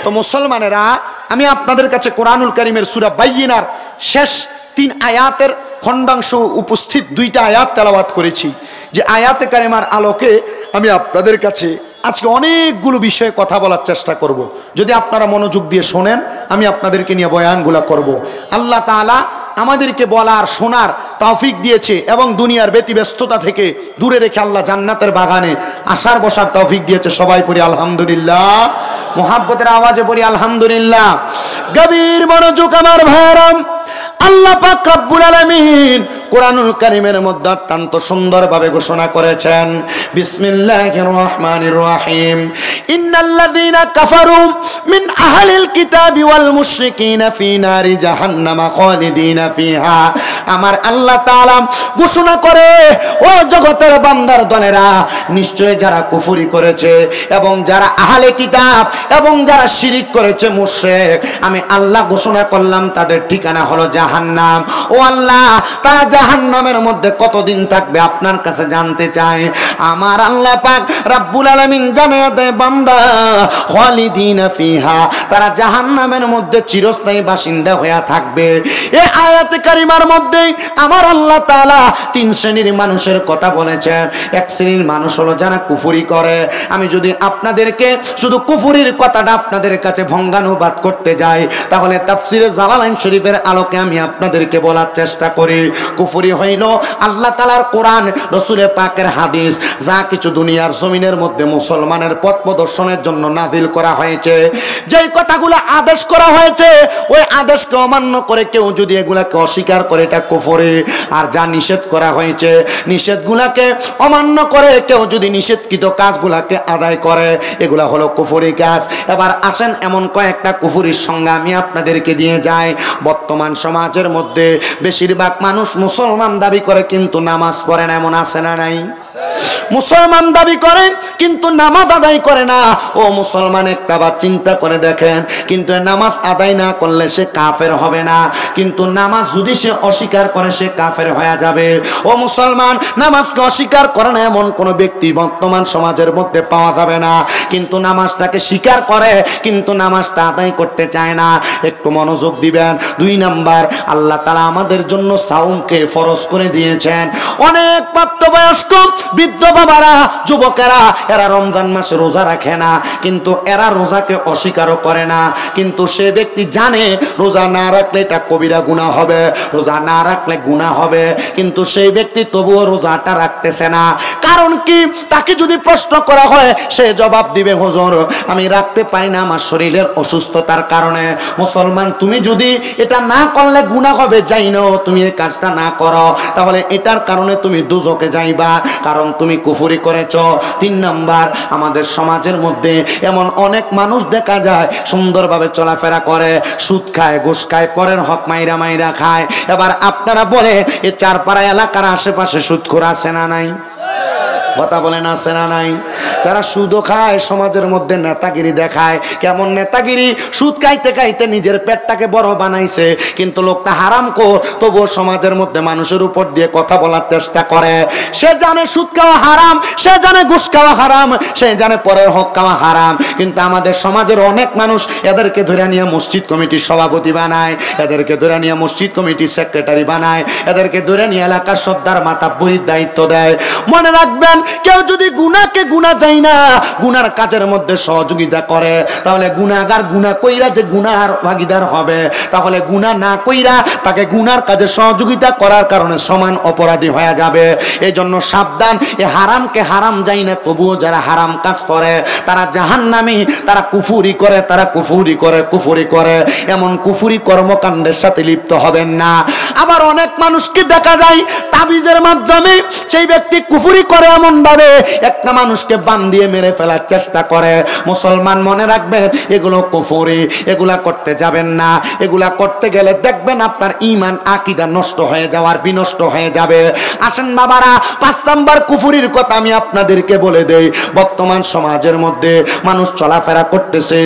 তো মুসলমানেরা, আমি আপনাদের কাছে কোরআনুল কারীমের সূরা বাইয়িনার শেষ 3 আয়াতের খণ্ডাংশ উপস্থিত 2টা আয়াত তেলাওয়াত করেছি। যে আয়াতে কারিমার আলোকে আমি আপনাদের কাছে আজকে অনেকগুলো বিষয়ে কথা বলার চেষ্টা করব। যদি আপনারা মনোযোগ দিয়ে শোনেন, আমি আপনাদেরকে নিয়ে বয়ানগুলা করব। আল্লাহ তাআলা আমাদেরকে বলার শোনার তৌফিক দিয়েছে এবং দুনিয়ার ব্যতিব্যস্ততা থেকে দূরে রেখে আল্লাহ জান্নাতের বাগানে আসার বসার তৌফিক দিয়েছে। সবাই পড়ি আলহামদুলিল্লাহ, মুহাব্বতের আওয়াজে পড়ি আলহামদুলিল্লাহ। গভীর মনোযোগ আমার ভাইরাম, আল্লাহ পাক রব্বুল আলামিন কোরআনুল কারীমের মধ্যে অত্যন্ত সুন্দরভাবে ঘোষণা করেছেন, বিসমিল্লাহির রহমানির রহিম, ইন্নাল্লাযীনা কাফারু মিন আহলিল কিতাবি ওয়াল মুশরিকিনা ফি নারি জাহান্নামা খালিদিনা ফিহা। আমার আল্লাহ তাআলা ঘোষণা করে, ও জগতের বান্দার দলেরা, নিশ্চয় যারা কুফরি করেছে এবং যারা আহলে কিতাব এবং যারা শিরিক করেছে মুশরিক, আমি আল্লাহ ঘোষণা করলাম তাদের ঠিকানা হলো জাহান্নাম। ও আল্লাহ, তারা জাহান্নামের মধ্যে কতদিন থাকবে আপনার কাছে জানতে চাই। আমার আল্লাহ পাক রব্বুল আলামিন জানিয়ে দেয়, বান্দা খালিদিনা ফিহা, তারা জাহান্নামের মধ্যে চিরস্থায়ী বাসিন্দা হয়ে থাকবে। এই আয়াতে কারিমার মধ্যে আমার আল্লাহ তাআলা 3 শ্রেণীর মানুষের কথা বলেছেন। এক শ্রেণীর মানুষ হলো যারা কুফরি করে। আমি যদি আপনাদেরকে শুধু কুফরির কথাটা আপনাদের কাছে ভঙ্গানুবাদ করতে যাই, তাহলে তাফসিরে জালালাইন শরীফের আলোকে আমি আপনাদেরকে বলার চেষ্টা করি। কুফরি হইল আল্লাহ তাআলার কোরআন, রাসূলের পাকের হাদিস, যা কিছু দুনিয়ার জমিনের মধ্যে মুসলমানের পথ প্রদর্শনের জন্য নাযিল করা হয়েছে, যেই কথাগুলো আদেশ করা হয়েছে, ওই আদেশকে অমান্য করে কেউ যদি এগুলাকে অস্বীকার করে, এটা কুফরি। আর যা নিষেধ করা হয়েছে, নিষেধগুলাকে অমান্য করে কেউ যদি নিষেধকৃত কাজগুলাকে আদায় করে, এগুলা হলো কুফরি কাজ। এবার আসেন এমন কয়েকটা কুফরির সংজ্ঞা আমি আপনাদেরকে দিয়ে যাই। বর্তমান সমাজের মধ্যে বেশিরভাগ মানুষ মুসলমান দাবি করে কিন্তু নামাজ পড়ে না, এমন আছে না নাই? মুসলমান দাবি করে কিন্তু নামাজ আদায় করে না। ও মুসলমান, একটা বার চিন্তা করে দেখেন, কিন্তু নামাজ আদায় না করলে সে কাফের হবে না, কিন্তু নামাজ যদি সে অস্বীকার করে সে কাফের হয়ে যাবে। ও মুসলমান, নামাজকে অস্বীকার করে না এমন কোন ব্যক্তি বর্তমান সমাজের মধ্যে পাওয়া যাবে না, কিন্তু নামাজটাকে স্বীকার করে কিন্তু নামাজটা আদায় করতে চায় না। একটু মনোযোগ দিবেন। 2 নাম্বার, আল্লাহ তাআলা আমাদের জন্য সাওমকে ফরজ করে দিয়েছেন। অনেক প্রাপ্তবয়স্ক বৃদ্ধ বাবারা, যুবকেরা, এরা রমজান মাসে রোজা রাখে না, কিন্তু এরা রোজাকে অস্বীকারও করে না। কিন্তু সে ব্যক্তি জানে রোজা না রাখলে এটা কবিরা গুনাহ হবে, রোজা না রাখলে গুনাহ হবে, কিন্তু সেই ব্যক্তি তবুও রোজাটা রাখতেছে না। কারণ কি? তাকে যদি প্রশ্ন করা হয়, সে জবাব দিবে, হুজুর আমি রাখতে পারি না আমার শরীরের অসুস্থতার কারণে। মুসলমান, তুমি যদি এটা না করলে গুনাহ হবে, জানো তুমি এই কাজটা না করো, তাহলে এটার কারণে তুমি দুজকে যাইবা, কারণ তুমি কুফরি করেছো। 3 নাম্বার, আমাদের সমাজের মধ্যে এমন অনেক মানুষ দেখা যায় সুন্দরভাবে চলাফেরা করে, সুদ খায়, ঘুষ খায়, পরের হক মাইরা মাইরা খায়। এবার আপনারা বলে এই চারপাড়া এলাকার আশেপাশে সুদখোর আছে না নাই? কথা বলেন, আছে না নাই? তারা সুদও খায়, সমাজের মধ্যে নেতাগিরি দেখায়। কেমন নেতাগিরি? সুদ খাইতে খাইতে নিজের পেটটাকে বড় বানাইছে, কিন্তু লোকটা হারামখোর, তবুও সমাজের মধ্যে মানুষের উপর দিয়ে কথা বলার চেষ্টা করে। সে জানে সুদ খাওয়া হারাম, সে জানে ঘুষ খাওয়া হারাম, সে জানে পরের হক খাওয়া হারাম, কিন্তু আমাদের সমাজের অনেক মানুষ এদেরকে ধরে নিয়ে মসজিদ কমিটির সভাপতি বানায়, এদেরকে ধরে নিয়ে মসজিদ কমিটির সেক্রেটারি বানায়, এদেরকে ধরে নিয়ে এলাকার সর্দার মাতাব্বরির দায়িত্ব দেয়। মনে রাখবেন, কেউ যদি গুনাহকে গুনাহ চাই না, গুনার কাজের মধ্যে সহযোগিতা করে, তাহলে গুনাহগার গুনাহ কইরা যে গুনার ভাগীদার হবে, তাহলে গুনাহ না কইরা তাকে গুনার কাজে সহযোগিতা করার কারণে সমান অপরাধী হয়ে যাবে। এই জন্য সাবধান, এ হারামকে হারাম যাই না, তবুও যারা হারাম কাজ করে তারা জাহান্নামী, তারা কুফরি করে, তারা কুফরি করে, কুফরি করে। এমন কুফরি কর্মকাণ্ডের সাথে লিপ্ত হবেন না। আবার অনেক মানুষকে দেখা যায় তাবিজের মাধ্যমে সেই ব্যক্তি কুফরি করে, এমন ভাবে একটা মানুষকে বান দিয়ে মেরে ফেলার চেষ্টা করে। মুসলমান, মনে রাখবেন এগুলো কুফরি, এগুলা করতে যাবেন না। এগুলা করতে গেলে দেখবেন আপনার ঈমান আকীদা নষ্ট হয়ে যাওয়ার, বিনষ্ট হয়ে যাবে। আসেন বাবারা, 5 নাম্বার কুফরির কথা আমি আপনাদেরকে বলে দেই। বর্তমান সমাজের মধ্যে মানুষ চলাফেরা করতেছে,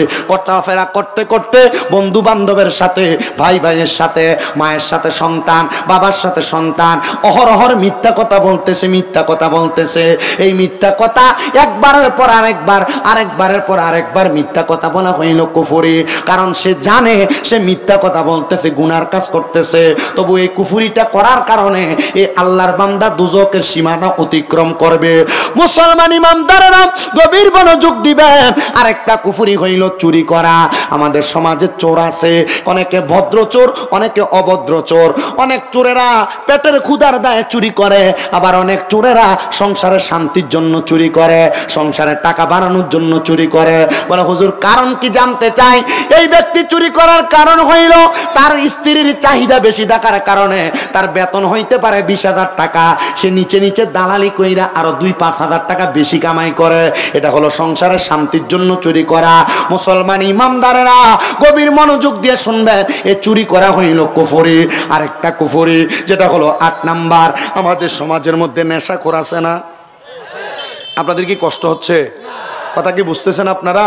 চলাফেরা করতে করতে বন্ধু বান্ধবের সাথে, ভাই ভাইয়ের সাথে, মায়ের সাথে সন্তান, বাবার সাথে সন্তান অহরহর মিথ্যা কথা বলতেছে, মিথ্যা কথা বলতেছে। এই মিথ্যা কথা একবারের পর আরেকবার, আরেকবারের পর আরেকবার মিথ্যা কথা বলা হইল কুফরি। কারণ সে জানে সে মিথ্যা কথা বলতেছে, গুনার কাজ করতেছে, তবু এই কুফরিটা করার কারণে এই আল্লাহর বান্দা দুজকের সীমানা অতিক্রম করবে। মুসলমান ইমানদারেরা গভীর মনোযোগ দিবেন। আরেকটা কুফরি হইল চুরি করা। আমাদের সমাজে চোর আছে, অনেকে ভদ্র চোর, অনেকে অভদ্র চোর। অনেক চোরেরা পেটের ক্ষুধার দায়ে চুরি করে, আবার অনেক চোরেরা সংসারের শান্তির জন্য চুরি করে, সংসারে টাকা বাড়ানোর জন্য চুরি করে। বলে হুজুর কারণ কি জানতে চাই? এই ব্যক্তি চুরি করার কারণ হইল তার স্ত্রীর চাহিদা বেশি থাকার কারণে তার বেতন হইতে পারে 20,000 টাকা, সে নিচে নিচে দালালি কইরা আরো 2-5 হাজার টাকা বেশি কামাই করে। এটা হলো সংসারের শান্তির জন্য চুরি করা। মুসলমান ইমানদারেরা গভীর মনোযোগ দিয়ে শুনবে, এ চুরি করা হইল কুফরি। আরেকটা কুফরি যেটা হলো 8 নাম্বার, আমাদের সমাজের মধ্যে নেশাখোর আছে না? আপনাদের কি কষ্ট হচ্ছে? কথা কি বুঝতেছেন আপনারা?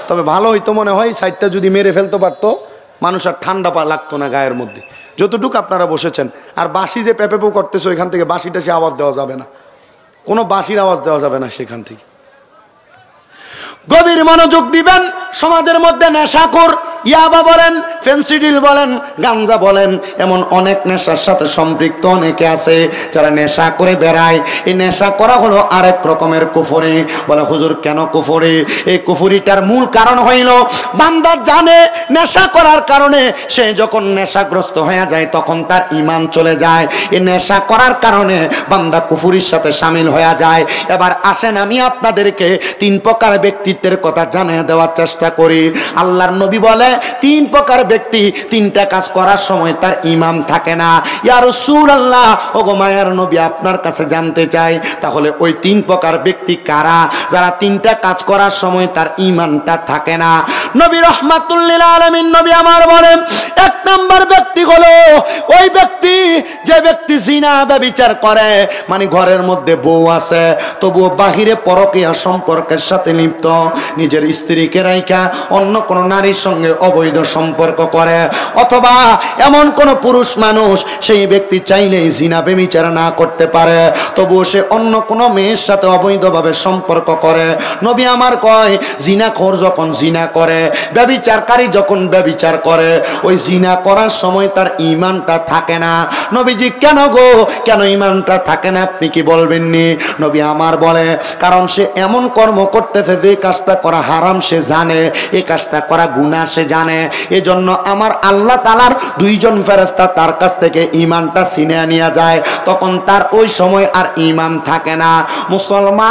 তবে ভালো হইতো মনে হয় সাইডটা যদি মেরে ফেলতে পারতো, মানুষ আর ঠান্ডা লাগতো না গায়ের মধ্যে। যতটুকু আপনারা বসেছেন, আর বাঁশি যে পেপেপো করতেছে ওইখান থেকে বাঁশিটা সে আওয়াজ দেওয়া যাবে না, কোনো বাঁশির আওয়াজ দেওয়া যাবে না সেখান থেকে। গভীর মনোযোগ দিবেন। সমাজের মধ্যে নেশাখোর, ইয়াবা বলেন, ফেন্সিডিল বলেন, গাঞ্জা বলেন, এমন অনেক নেশার সাথে সম্পৃক্ত অনেকে আছে যারা নেশা করে বেড়ায়। এই নেশা করা হলো আরেক রকমের কুফরি। বলে হুজুর কেন কুফরি? এই কুফরিটার মূল কারণ হইল বান্দা জানে নেশা করার কারণে সে যখন নেশাগ্রস্ত হয়ে যায় তখন তার ঈমান চলে যায়। এই নেশা করার কারণে বান্দা কুফরির সাথে শামিল হয়ে যায়। এবার আসেন আমি আপনাদেরকে 3 প্রকার ব্যক্তিত্বের কথা জানিয়ে দেওয়ার চেষ্টা করি। আল্লাহর নবী বলে 3 প্রকার ব্যক্তি 3টা কাজ করার সময় তার ঈমান থাকে না। ইয়া রাসূলুল্লাহ, ওগো মায়ার নবী আপনার কাছে জানতে চাই তাহলে ওই 3 প্রকার ব্যক্তি কারা যারা 3টা কাজ করার সময় তার ঈমানটা থাকে না? নবী রাহমাতুল লিল আলামিন নবী আমার বলেন 1 নাম্বার ব্যক্তি হলো ওই ব্যক্তি যে ব্যক্তি জিনা ব্যভিচার করে, মানে ঘরের মধ্যে বউ আছে তবুও বাহিরে পরকীয়া সম্পর্কের সাথে লিপ্ত, নিজের স্ত্রীকে রাইখা অন্য কোন নারীর সঙ্গে অবৈধ সম্পর্ক করে। অথবা এমন কোন পুরুষ মানুষ সেই ব্যক্তি চাইলেই জিনা ব্যভিচার না করতে পারে, তবুও সে অন্য কোন মেয়ের সাথে অবৈধভাবে সম্পর্ক করে। নবী আমার কয় জিনাখোর যখন জিনা করে, ব্যভিচারকারী যখন ব্যভিচার করে, ওই জিনা করার সময় তার ঈমানটা থাকে না। নবীজি কেন গো, কেন ঈমানটা থাকে না আপনি কি বলবেননি? নবী আমার বলে কারণ সে এমন কর্ম করতেছে যে কাজটা করা হারাম সে জানে, এই কাজটা করা গুনাহ সে জানে। এজন্য আমার আল্লাহ তাআলার 2 জন ফেরেশতা তার কাছ থেকে ঈমানটা ছিনিয়ে নিয়ে যায়, তখন তার ওই সময় আর ঈমান থাকে না। মুসলমান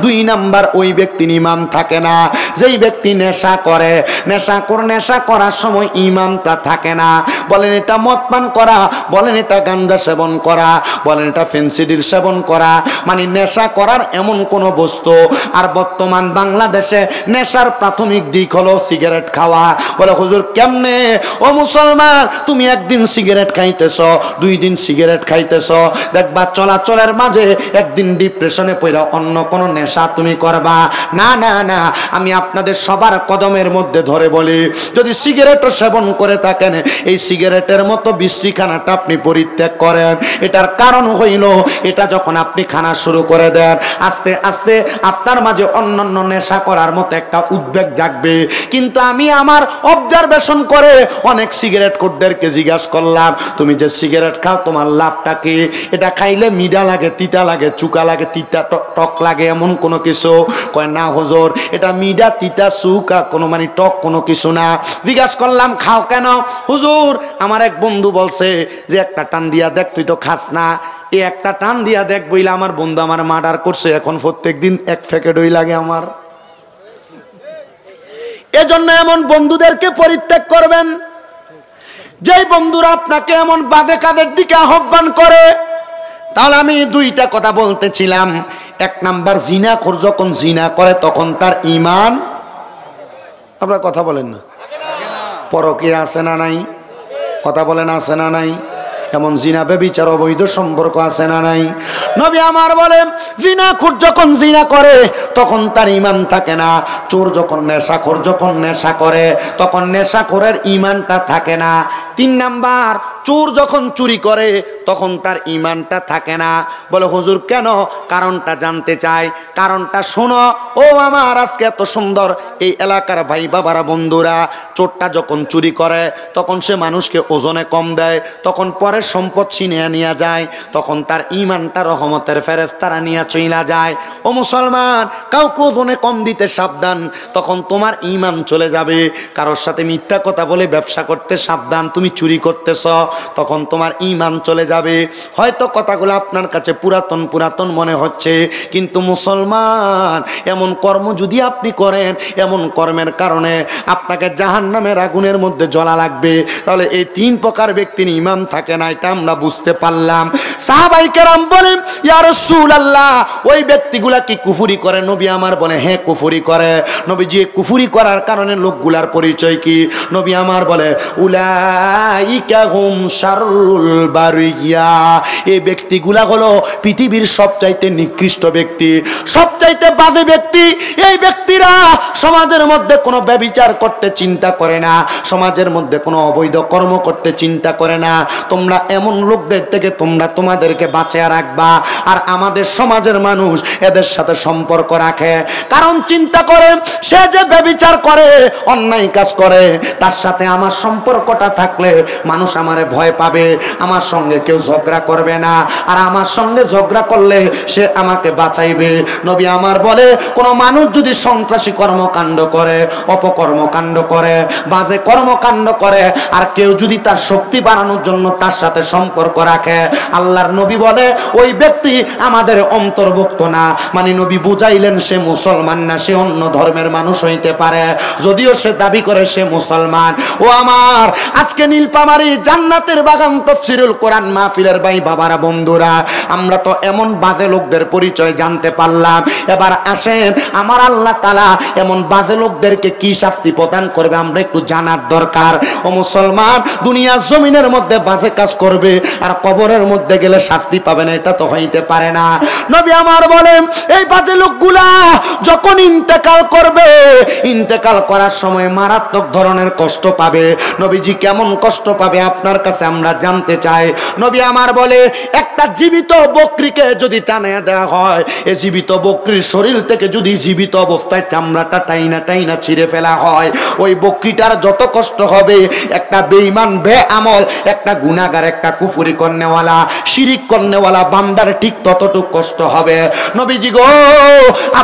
2 নাম্বার ওই ব্যক্তির ঈমান থাকে না যেই ব্যক্তি নেশা করে। নেশা করার সময় ঈমানটা থাকে না। বলেন এটা মদ পান করা, বলেন এটা গাঁজা সেবন করা, বলেন এটা ফেন্সিডিল সেবন করা, মানে নেশা করার এমন কোন বস্তু। আর বর্তমান বাংলাদেশে নেশার প্রাথমিক দিক হলো সিগারেট খাওয়া। বলে হুজুর কেমনে? ও মুসলমান, তুমি একদিন সিগারেট খাইতেছ, 2 দিন সিগারেট খাইতেছ, দেখবা চলাচলের মাঝে একদিন ডিপ্রেশনে পড়া অন্য কোন নেশা তুমি করবা। না না না, আমি আপনাদের সবার কদমের মধ্যে ধরে বলি, যদি সিগারেটও সেবন করে থাকেন এই সিগারেটের মতো বিশ্রীখানাটা আপনি পরিত্যাগ করেন। এটার কারণ হইল এটা যখন আপনি খানা শুরু করে দেন আস্তে আস্তে আপনার মাঝে অন্যান্য নেশা করার মতো একটা উদ্বেগ জাগবে। কিন্তু আমি আমার অবজারভেশন করে অনেক সিগারেট খোরদেরকে জিজ্ঞাসা করলাম, তুমি যে সিগারেট খাও তোমার লাভটা কি? এটা খাইলে মিঠা লাগে, তিতা লাগে, চুকা লাগে, তিতা টক লাগে এমন কোনো কিছু? কয় না হুজুর, এটা মিঠা তিতা চুকা কোনো মানে টক কোনো কিছু না। জিজ্ঞাসা করলাম খাও কেন? হুজুর আমার এক বন্ধু বলছে যে একটা টান দিয়া দেখ, তুই তো খাস না, এই একটা টান দিয়া দেখ বইলে আমার বন্ধু আমার মার্ডার করছে, এখন প্রত্যেকদিন 1 প্যাকেট ওই লাগে আমার। এজন্য এমন বন্ধুদেরকে পরিত্যাগ করবেন যেই বন্ধুরা আপনাকে এমন বাজে কাজের দিকে আহ্বান করে। তাহলে আমি 2টা কথা বলতেছিলাম। 1 নাম্বার জিনাখোর যখন জিনা করে তখন তার ঈমান, আপনারা কথা বলেন না, পরকীয়া আছে না নাই? কথা বলেন আছে না নাই? এমন জিনা ব্যভিচার অবৈধ সম্পর্ক আছে না নাই? নবী আমার বলে জিনাখোর যখন জিনা করে তখন তার ঈমান থাকে না। চোর যখন নেশাখোর যখন নেশা করে তখন নেশাখোরের ঈমানটা থাকে না। 3 নাম্বার চোর যখন চুরি করে তখন তার ঈমানটা থাকে না। বলে হুজুর কেন? কারণটা জানতে চাই। কারণটা শোনো ও আমার আজকে এত সুন্দর এই এলাকার ভাই বাবারা বন্ধুরা, চোরটা যখন চুরি করে তখন সে মানুষকে ওজনে কম দেয়, তখন পরের সম্পদ ছিনিয়ে নিয়ে যায়, তখন তার ঈমানটা রহমতের ফেরেশতারা নিয়ে চইলা যায়। ও মুসলমান, কাউকে ওজনে কম দিতে সাবধান, তখন তোমার ঈমান চলে যাবে। কারোর সাথে মিথ্যা কথা বলে ব্যবসা করতে সাবধান, তুমি চুরি করতেছ, তখন তোমার ঈমান চলে যাবে। হয়তো কথাগুলো আপনার কাছে পুরাতন পুরাতন মনে হচ্ছে, কিন্তু মুসলমান এমন কর্ম যদি আপনি করেন, এমন কর্মের কারণে আপনাকে জাহান্নামের আগুনের মধ্যে জ্বলা লাগবে। তাহলে এই 3 প্রকার ব্যক্তির ঈমান থাকে না, এটা আমরা বুঝতে পারলাম। সাহাবায়ে কেরাম বলেন ইয়া রাসূলুল্লাহ, ওই ব্যক্তিগুলা কি কুফরি করে? নবী আমার বলে হ্যাঁ কুফরি করে। নবীজি কুফরি করার কারণে লোকগুলার পরিচয় কি? নবী আমার বলে উলাইকা হুম শাররুল বারিয়া, এই ব্যক্তিগুলা হলো পৃথিবীর সবচাইতে নিকৃষ্ট ব্যক্তি, সবচাইতে বাজে ব্যক্তি। এই ব্যক্তিরা সমাজের মধ্যে কোনো ব্যভিচার করতে চিন্তা করে না, সমাজের মধ্যে কোনো অবৈধ কর্ম করতে চিন্তা করে না। তোমরা এমন লোকদের থেকে তোমরা তোমাদেরকে বাঁচিয়ে রাখবা। আর আমাদের সমাজের মানুষ এদের সাথে সম্পর্ক রাখে, কারণ চিন্তা করে সে যে ব্যভিচার করে, অন্যায় কাজ করে, তার সাথে আমার সম্পর্কটা থাকলে মানুষ আমারে ভয় পাবে, আমার সঙ্গে কেউ ঝগড়া করবে না, আর আমার সঙ্গে ঝগড়া করলে সে আমাকে বাঁচাইবে। নবী আমার বলে কোন মানুষ যদি সন্ত্রাসী কর্মকাণ্ড করে, অপকর্মকাণ্ড করে, বাজে কর্মকাণ্ড করে, আর কেউ যদি তার শক্তি বাড়ানোর জন্য তার সাথে সম্পর্ক রাখে, আল্লাহর নবী বলে ওই ব্যক্তি আমাদের অন্তর্ভুক্ত না। মানে নবী বুঝাইলেন সে মুসলমান না, সে অন্য ধর্মের মানুষ হইতে পারে, যদিও সে দাবি করে সে মুসলমান। ও আমার আজকে নীলফামারী জান্নাতের বাগান তাফসীরুল কোরআন মাহফিলের ভাই বাবারা বন্ধুরা, আমরা তো এমন বাজে লোকদের পরিচয় জানতে পারলাম। এবার আসেন আমার আল্লাহ তাআলা এমন বাজে লোকদেরকে কি শাস্তি প্রদান করবে আমরা একটু জানার দরকার। ও মুসলমান, দুনিয়ার জমিনের মধ্যে বাজে কাজ করবে আর কবরের মধ্যে গেলে শাস্তি পাবে না, এটা তো হইতে পারে না। নবী আমার বলেন এই বাজে লোকগুলা যখন ইন্তেকাল করবে, ইন্তেকাল করার সময় মারাত্মক ধরনের কষ্ট পাবে। নবীজি কেমন কষ্ট পাবে আপনার কাছে আমরা জানতে চাই। নবী আমার বলে একটা জীবিত বকরিকে যদি টানিয়ে দেওয়া হয়, এই জীবিত বকরির শরীর থেকে যদি জীবিত অবস্থায় চামড়াটা টাইনা টাইনা ছিঁড়ে ফেলা হয়, ওই বকরিটার যত কষ্ট হবে একটা বেঈমান বেআমল, একটা গুনাহগার, একটা কুফরি করনেওয়ালা, শিরিক করনেওয়ালা বান্দার ঠিক ততটুকু কষ্ট হবে। নবীজি গো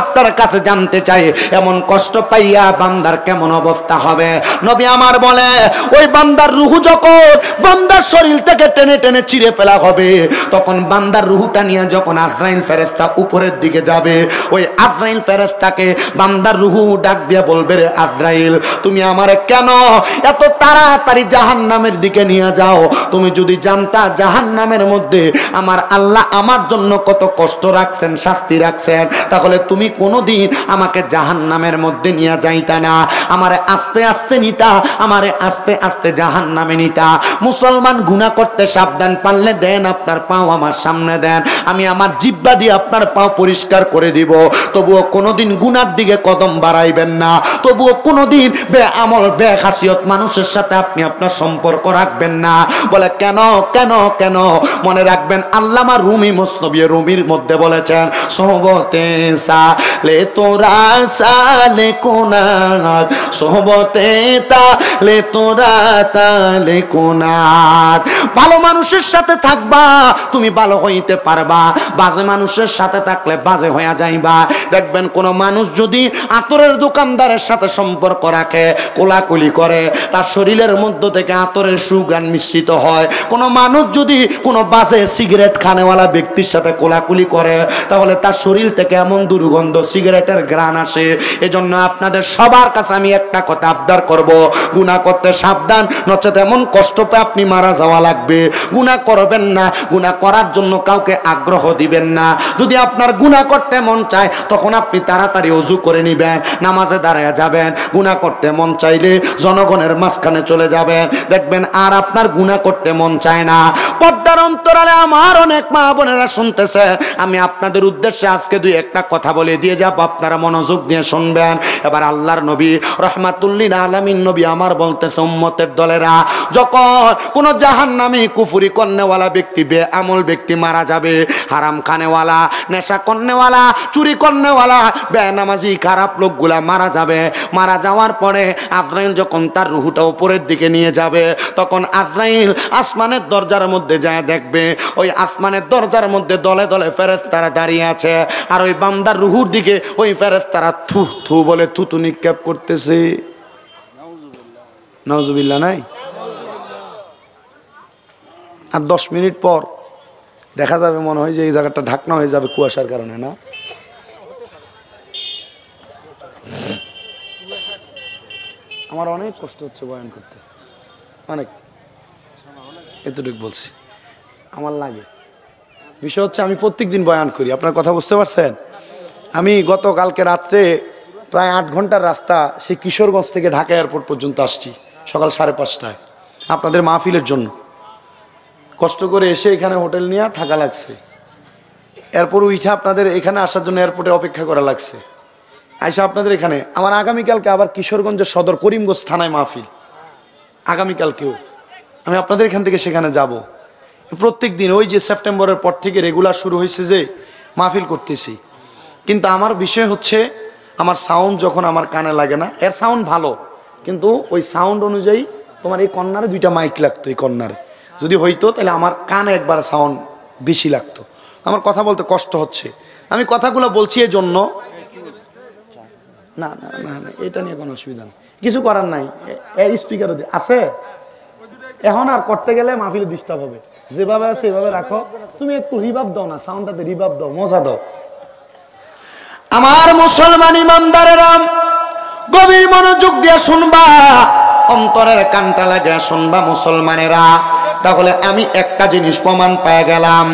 আপনার কাছে জানতে চাই এমন কষ্ট পাইয়া বান্দার কেমন অবস্থা হবে? নবী আমার বলে ওই বান্দার রূহ যখন বান্দার শরীর থেকে টেনে টেনে চিরে ফেলা হবে, তখন বান্দার রূহটা নিয়ে যখন আজরাইল ফেরেশতা উপরের দিকে যাবে, ওই আজরাইল ফেরেশতাকে বান্দার রূহ ডাক দিয়ে বলবে রে আজরাইল, তুমি আমারে কেন এত তাড়াতাড়ি জাহান্নামের দিকে নিয়ে যাও? তুমি যদি জানতা জাহান্নামের মধ্যে আমার আল্লাহ আমার জন্য কত কষ্ট রাখছেন, শাস্তি রাখছেন, তাহলে তুমি কোনোদিন আমাকে জাহান্নামের মধ্যে নিয়ে যাইতা না, আমারে আস্তে আস্তে নিতা, আমারে আস্তে আস্তে জাহান্নামে নিতা। মুসলমান গুনাহ করতে সাবধান, পারলে দেন আপনার পাও আমার সামনে দেন, আমি আমার জিহ্বা দিয়ে আপনার পাও পরিষ্কার করে দিব, তবুও কোনোদিন গুনার দিকে কদম বাড়াইবেন না, তবুও কোনোদিন বেআমল বেখাসিয়ত মানুষের সাথে আপনি আপনার সম্পর্ক রাখবেন না। বলে কেন কেন কেন? মনে রাখবেন আল্লামা রুমি মুসনবী রুমির মধ্যে বলেছেন সোহবতে সালে তোরা সালে কোনাত, সোহবতে তালে তোরা তালে কোনাত। ভালো মানুষের সাথে থাকবা তুমি ভালো হইতে পারবা, বাজে মানুষের সাথে থাকলে বাজে হয়ে যাইবা। দেখবেন কোন মানুষ যদি আতরের দোকানদারের সাথে সম্পর্ক রাখে, কোলাকুলি করে, তার শরীরের মধ্য থেকে আতরের সুগন্ধ মিশ্রিত হয়। কোন মানুষ যদি কোনো বাজে সিগারেট খানেওয়ালা ব্যক্তির সাথে কোলাকুলি করে, তাহলে তার শরীর থেকে এমন দুর্গন্ধ সিগারেটের ঘ্রাণ আসে। এজন্য আপনাদের সবার কাছে আমি একটা কথা আবদার করব, গুনাহ করতে সাবধান, নচেত এমন কষ্ট পেয়ে আপনি মারা যাওয়া লাগবে। গুনাহ করবেন না, গুনাহ করার জন্য কাউকে আগ্রহ দিবেন না। যদি আপনার গুনাহ করতে মন চায় তখন আপনি তাড়াতাড়ি ওযু করে নেবেন, নামাজে দাঁড়ায় যাবেন। গুনাহ করতে মন চাইলে জনগণের মাঝখানে চলে যাবেন, দেখবেন আর আপনার গুনাহ করতে মন চায় না। পর্দার অন্তরালে আমার অনেক মা বোনেরা শুনতেছে, আমি আপনাদের উদ্দেশ্যে আজকে দুই একটা কথা বলে দিয়ে যাব, আপনারা মনোযোগ দিয়ে শুনবেন। এবার আল্লাহর নবী রহমাতুল্লিল আলামিন নবী আমার বলতেছে উম্মতের দলেরা যখন কোন জাহান্নামী কুফরি করনেওয়ালা ব্যক্তি, বেআমল ব্যক্তি মারা যাবে, হারাম খানেওয়ালা, নেশা করনেওয়ালা, চুরি করনেওয়ালা, বেনামাজি খারাপ লোকগুলা মারা যাবে। মারা যাওয়ার পরে আজরাইল যখন তার রুহুটা উপরের দিকে নিয়ে যাবে, তখন আজরাইল আসমানের দরজার মধ্যে যায় দেখবে ওই আসমানের দরজার মধ্যে দলে দলে ফেরেশতারা দাঁড়িয়ে আছে, আর ওই বান্দার রুহুর দিকে ওই ফেরেশতারা থু থু বলে থুতু নিক্ষেপ করতেছে। নাউজুবিল্লাহ নাই? আর 10 মিনিট পর দেখা যাবে, মনে হয় যে এই জায়গাটা ঢাকনা হয়ে যাবে কুয়াশার কারণে। না, আমার অনেক কষ্ট হচ্ছে বয়ান করতে, অনেক, এতটুকু বলছি আমার লাগে। বিষয় হচ্ছে আমি প্রত্যেকদিন বয়ান করি, আপনার কথা বুঝতে পারছেন? আমি গতকালকে রাত্রে প্রায় 8 ঘন্টার রাস্তা সেই কিশোরগঞ্জ থেকে ঢাকা এয়ারপোর্ট পর্যন্ত আসছি সকাল 5:30টায় আপনাদের মাহফিলের জন্য। কষ্ট করে এসে এখানে হোটেল নিয়ে থাকা লাগছে, এরপর উঠে আপনাদের এখানে আসার জন্য এয়ারপোর্টে অপেক্ষা করা লাগছে। আইসা আপনাদের এখানে আমার আগামীকালকে আবার কিশোরগঞ্জের সদর করিমগঞ্জ থানায় মাহফিল, আগামীকালকেও আমি আপনাদের এখান থেকে সেখানে যাব। প্রত্যেক দিন ওই যে সেপ্টেম্বরের পর থেকে রেগুলার শুরু হয়েছে যে মাহফিল করতেছি, কিন্তু আমার বিষয় হচ্ছে আমার সাউন্ড যখন আমার কানে লাগে না, এর সাউন্ড ভালো কিন্তু ওই সাউন্ড অনুযায়ী তোমার এই কর্নারে 2টা মাইক লাগতো, এই কর্নারে যদি হইতো তাহলে আমার কানে একবার সাউন্ড বেশি লাগতো। আমার কথা বলতে কষ্ট হচ্ছে, আমি কথাগুলো বলছি এই জন্য। না না না না, এটা নিয়ে কোনো অসুবিধা নেই, কিছু করার নাই। এই স্পিকার আছে, এখন আর করতে গেলে মাহফিলে ডিস্টার্ব হবে। যেভাবে আছে সেভাবে রাখো, তুমি একটু রিভাব দাও না, সাউন্ডটাতে রিভাব দাও, মজা দাও। আমার মুসলমান ইমানদারেরা গভীর মনোযোগ দিয়ে শুনবা, অন্তরের কানটা লাগিয়ে শুনবা মুসলমানেরা। তাহলে আমি একটা জিনিস প্রমাণ পেয়ে গেলাম,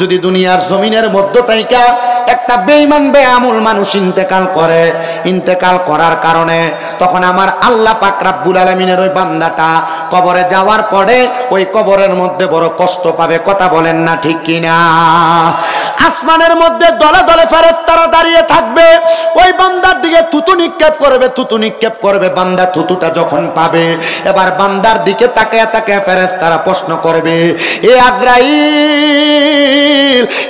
যদি দুনিয়ার জমিনের মধ্য থেকে একটা বেঈমান বেআমুল মানুষ ইন্তেকাল করে, ইন্তেকাল করার কারণে তখন আমার আল্লাহ পাক রব্বুল আলামিনের ওই বান্দাটা কবরে যাওয়ার পরে ওই কবরের মধ্যে বড় কষ্ট পাবে। কথা বলেন না ঠিক কিনা? আসমানের মধ্যে দলে দলে ফেরেশতারা দাঁড়িয়ে থাকবে, ওই বান্দার দিকে থুতু নিক্ষেপ করবে, থুতু নিক্ষেপ করবে। বান্দা থুতুটা যখন পাবে, এবার বান্দার দিকে তাকিয়ে তাকিয়ে ফেরেশতারা প্রশ্ন করবে, এ আজরাইল,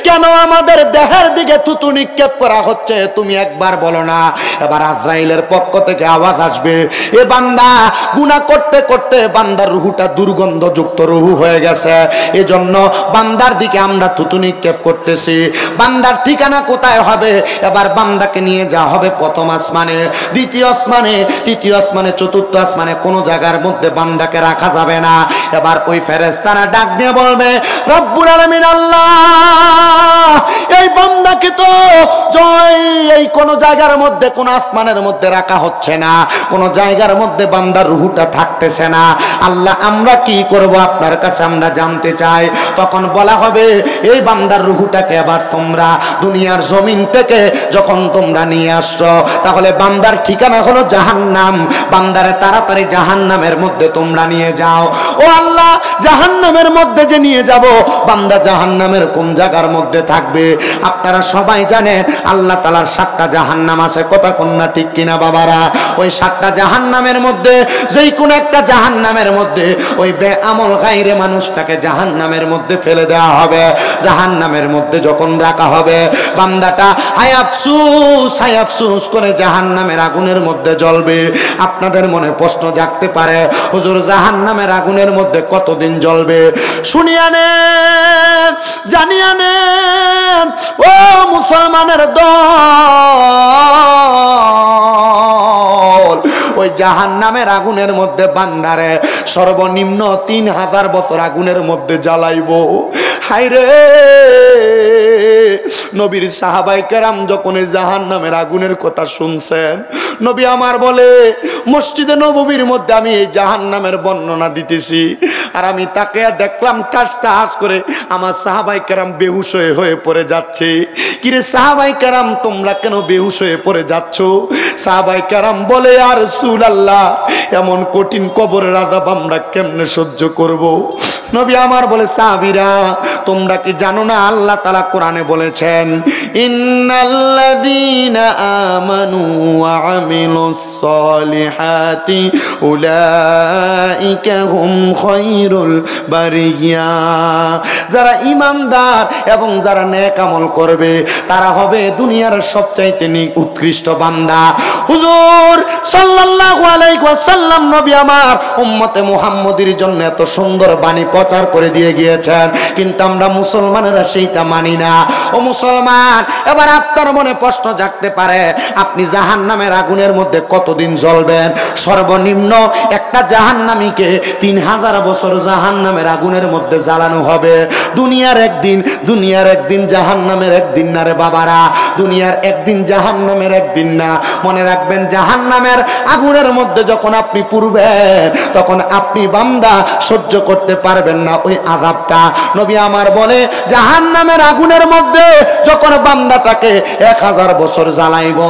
কেন আমাদের দেহের দিকে থুতু নিক্ষেপ করা হচ্ছে, তুমি একবার বলো না। এবার আজরাইলের পক্ষ থেকে আওয়াজ আসবে, এ বান্দা, গুনাহ করতে করতে বান্দার রুহুটা দুর্গন্ধযুক্ত রুহু হয়ে গেছে, এজন্য বান্দার দিকে আমরা থুতু নিক্ষেপ করতেছি। বান্দার ঠিকানা কোথায় হবে? এবার বান্দাকে নিয়ে যাওয়া হবে প্রথম আসমানে, দ্বিতীয় আসমানে, তৃতীয় আসমানে, চতুর্থ আসমানে, কোনো জায়গার মধ্যে বান্দাকে রাখা যাবে না। এবার ওই ফেরেশতারা ডাক দিয়ে বলবে, রব্বুল আলামিন আল্লাহ, এই বান্দাকে তো এই কোন জায়গার মধ্যে, কোন আসমানের মধ্যে রাখা হচ্ছে না, কোন জায়গার মধ্যে বান্দার রুহুটা থাকতেছে না। আল্লাহ, আমরা কি করব আপনার কাছে আমরা জানতে চাই। তখন বলা হবে, এই বান্দার রুহুটাকে এবার তোমরা দুনিয়ার জমিন থেকে যখন তোমরা নিয়ে আসছো, তাহলে বান্দার ঠিকানা হলো জাহান্নাম, বান্দারে তাড়াতাড়ি জাহান্নামের মধ্যে তোমরা নিয়ে যাও। ও আল্লাহ, জাহান্নামের মধ্যে যে নিয়ে যাব, বান্দা জাহান্নামের কোন জায়গার মধ্যে থাকবে? আপনারা সবাই জানেন আল্লাহ তাআলার 7টা জাহান্নাম আছে। কথা কন্যা ঠিক কিনা বাবারা? ওই 7টা জাহান্নামের মধ্যে যেই কোন একটা জাহান্নামের মধ্যে ওই বেআমল গায়রে মানুষটাকে জাহান্নামের মধ্যে ফেলে দেওয়া হবে। জাহান্নামের মধ্যে যখন রাখা হবে, বান্দাটা হায়াফসুস করে জাহান্নামের আগুনের মধ্যে জ্বলবে। আপনাদের মনে প্রশ্ন জাগতে পারে, হুজুর জাহান্নামের আগুনের মধ্যে কতদিন জ্বলবে? শুনিয়া নেন, জানিয়া নেন ও মুসলমানের দল, ওই জাহান্নামের আগুনের মধ্যে বান্দারে সর্বনিম্ন 3000 বছর আগুনের মধ্যে জ্বালাইবো। হায়রে, নবীর সাহাবায়ে কেরাম যখন এই জাহান্নামের আগুনের কথা শুনছেন, নবী আমার বলে, মসজিদে নববীর মধ্যে আমি এই জাহান্নামের বর্ণনা দিতেছি, আর আমি তাকে দেখলাম টাস টাস করে আমার সাহাবায়ে কেরাম বেহুশ হয়ে পড়ে যাচ্ছে। কিরে সাহাবায়ে কেরাম, তোমরা কেন বেহুশ হয়ে পড়ে যাচ্ছ? সাহাবায়ে কেরাম বলে, ইয়া রাসূলুল্লাহ, এমন কঠিন কবরের আযাব আমরা কেমনে সহ্য করব? নবী আমার বলে সাহাবীরা তোমরা কি জানো না আল্লাহ তাআলা কোরআনে বলেছেন ইন্নাল্লাযীনা আমানু ওয়া আমিলুস সলিহাতি উলাইকা হুম খায়রুল বারিয়া। যারা ঈমানদার এবং যারা নেক আমল করবে তারা হবে দুনিয়ার সবচাইতে উৎকৃষ্ট বান্দা। হুজুর সাল্লাল্লাহু আলাইহি ওয়াসাল্লাম নবী আমার উম্মতে মুহাম্মদীর জন্য এত সুন্দর বাণী প্রচার করে দিয়ে গিয়েছেন, কিন্তু আমরা মুসলমানেরা সেইটা মানি না। ও মুসলমান, এবার আপনার মনে প্রশ্ন জাগতে পারে আপনি জাহান্নামের আগুনের মধ্যে কতদিন জ্বলবেন? সর্বনিম্ন একটা জাহান্নামীকে 3000 বছর জাহান্নামের আগুনের মধ্যে জ্বালানো হবে। দুনিয়ার একদিন জাহান্নামের একদিন না রে বাবারা, দুনিয়ার একদিন জাহান্নামের একদিন না। মনে রাখবেন জাহান্নামের আগুনের মধ্যে যখন আপনি পুড়বেন তখন আপনি বান্দা সহ্য করতে পারবেন না ওই আযাবটা। নবী আমার বলে জাহান্নামের আগুনের মধ্যে যখন বান্দাটাকে 1000 বছর জ্বালাইব,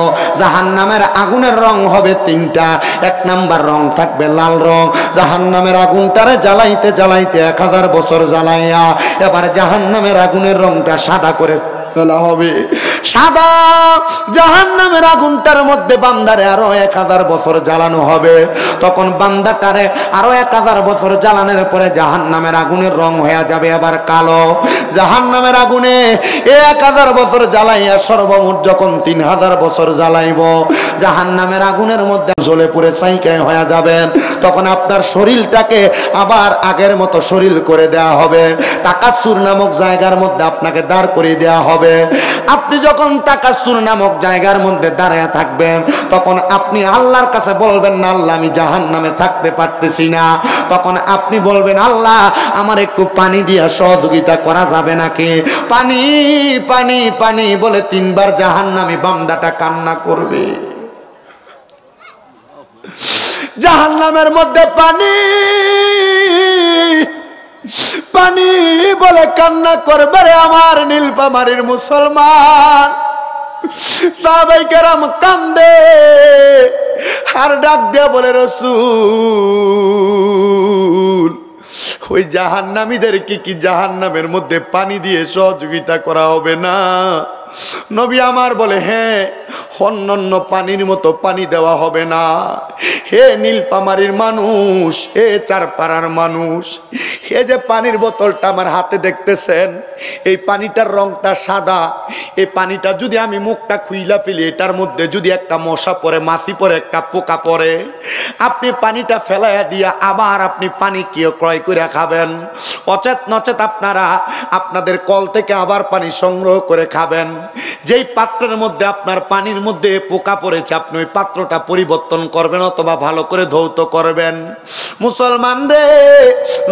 জাহান্নামের আগুনের রং হবে 3টা। 1 নাম্বার রং থাকবে লাল রং। জাহান্নামের আগুনটারে জ্বালাইতে জ্বালাইতে 1000 বছর জ্বালাইয়া এবার জাহান্নামের আগুনের রংটা সাদা করে ফেলা হবে। সাদা জাহান্নামের আগুনটার মধ্যে বান্দারে আরো 1000 বছর জ্বালানো হবে। তখন বান্দাটারে আরো 1000 বছর জ্বালানোর পরে জাহান্নামের আগুনের রং হয়ে যাবে আবার কালো। জাহান্নামের আগুনে 1000 বছর জ্বালাইয়া সর্বমোট যখন 3000 বছর জ্বালাইব, জাহান্নামের আগুনের মধ্যে জ্বলে পুড়ে ছাইকায় হয়ে যাবেন। তখন আপনার শরীরটাকে আবার আগের মতো শরীর করে দেয়া হবে। তাকাসুর নামক জায়গার মধ্যে আপনাকে দাঁড় করিয়ে দেয়া হবে। আপনি যখন তাকাসুর নামক জায়গার মধ্যে দাঁড়ায় থাকবেন তখন আপনি আল্লাহর কাছে বলবেন না আল্লাহ আমি জাহান্নামে থাকতে পারতেছি না। তখন আপনি বলবেন আল্লাহ আমার একটু পানি দিয়া সহযোগিতা করা যাবে নাকি? পানি পানি পানি বলে 3 বার জাহান্নামী বান্দাটা কান্না করবে। জাহান্নামের মধ্যে পানি পানি বলে কান্না করবে রে আমার নীলফামারীর মুসলমান। সাহাবায়ে কেরাম কান্দে আর ডাক দিয়া বলে রাসূল ওই জাহান্নামীদেরকে কি জাহান্নামের মধ্যে পানি দিয়ে সহযোগিতা করা হবে না? নবী আমার বলে হ্যাঁ, অন্যান্য পানির মতো পানি দেওয়া হবে না। হে নীলফামারীর মানুষ, হে চারপাড়ার মানুষ, এই যে পানির বোতলটা আমার হাতে দেখতেছেন, এই পানিটার রংটা সাদা। এই পানিটা যদি আমি মুখটা খুইলা ফেলি, এটার মধ্যে যদি একটা মশা পড়ে, মাছি পড়ে, একটা পোকা পড়ে, আপনি পানিটা ফেলাইয়া দিয়া আবার আপনি পানি কি ক্রয় করে খাবেন? অচেত নচেত আপনারা আপনাদের কল থেকে আবার পানি সংগ্রহ করে খাবেন। যেই পাত্রের মধ্যে আপনার পানির মধ্যে পোকা পড়েছে আপনি ওই পাত্রটা পরিবর্তন করবেন অথবা ভালো করে ধৌত করবেন। মুসলমান রে,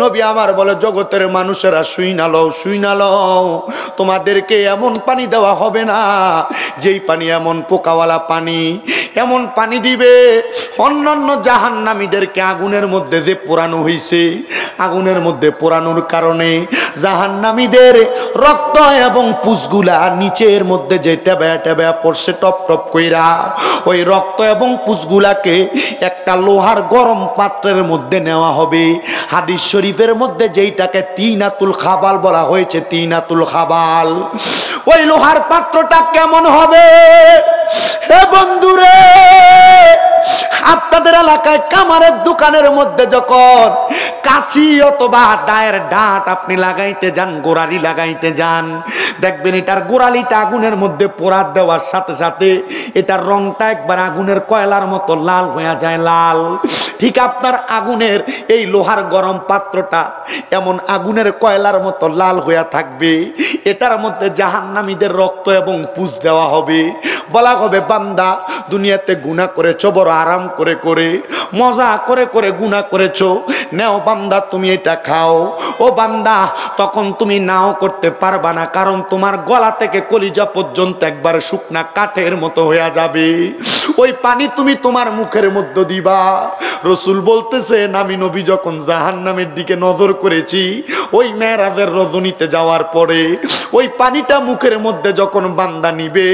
নবী আমার বলে জগতের মানুষেরা শুইনা লও, তোমাদেরকে এমন পানি দেওয়া হবে না যেই পানি এমন পোকাওয়ালা পানি, এমন পানি দিবে অন্যান্য জাহান্নামীদেরকে আগুনের মধ্যে যে পোড়ানো হয়েছে, আগুনের মধ্যে পোড়ানোর কারণে জাহান্নামীদের রক্ত এবং পুষগুলা নিচের মধ্যে যে টেবা পড়ছে টপ টপ কইরা, ওই রক্ত এবং পুষগুলাকে একটা লোহার গরম পাত্রের মধ্যে নেওয়া হবে। হাদিস শরীফের মধ্যে যেইটাকে তিনাতুল খাবাল বলা হয়েছে, তিনাতুল খাবাল, ওই লোহার পাত্রটা কেমন হবে? হে বন্ধুরে, আপনাদের এলাকায় কামারের দোকানের মধ্যে যখন কাঁচি অথবা দায়ের ডাঁট আপনি লাগাইতে যান, গোড়ালি লাগাইতে যান, দেখবেন এটার গোড়ালিটা আগুনের মধ্যে পোড়া দেওয়ার সাথে সাথে এটার রংটা একবার আগুনের কয়লার মতো লাল হয়ে যায়, লাল। ঠিক আপনার আগুনের এই লোহার গরম পাত্রটা এমন আগুনের কয়লার মতো লাল হয়ে থাকবে। এটার মধ্যে জাহান্নামীদের রক্ত এবং পুষ দেওয়া হবে। বলা হবে বান্দা দুনিয়াতে গুনাহ করেছো, বড় আরাম করে করে মজা করে করে গুনাহ করেছো, নেও বান্দা তুমি এটা খাও। ও বান্দা তখন তুমি নাও করতে পারবা না, কারণ তোমার গলা থেকে কলিজা পর্যন্ত একবার শুকনা কাঠের মতো হয়ে যাবে। ওই পানি তুমি তোমার মুখের মধ্যে দিবা। রসুল বলতেছেন আমি নবী যখন জাহান্নামের দিকে নজর করেছি, ওই মেরাজের রজনীতে যাওয়ার পরে ওই পানিটা মুখের মধ্যে যখন বান্দা নিবে,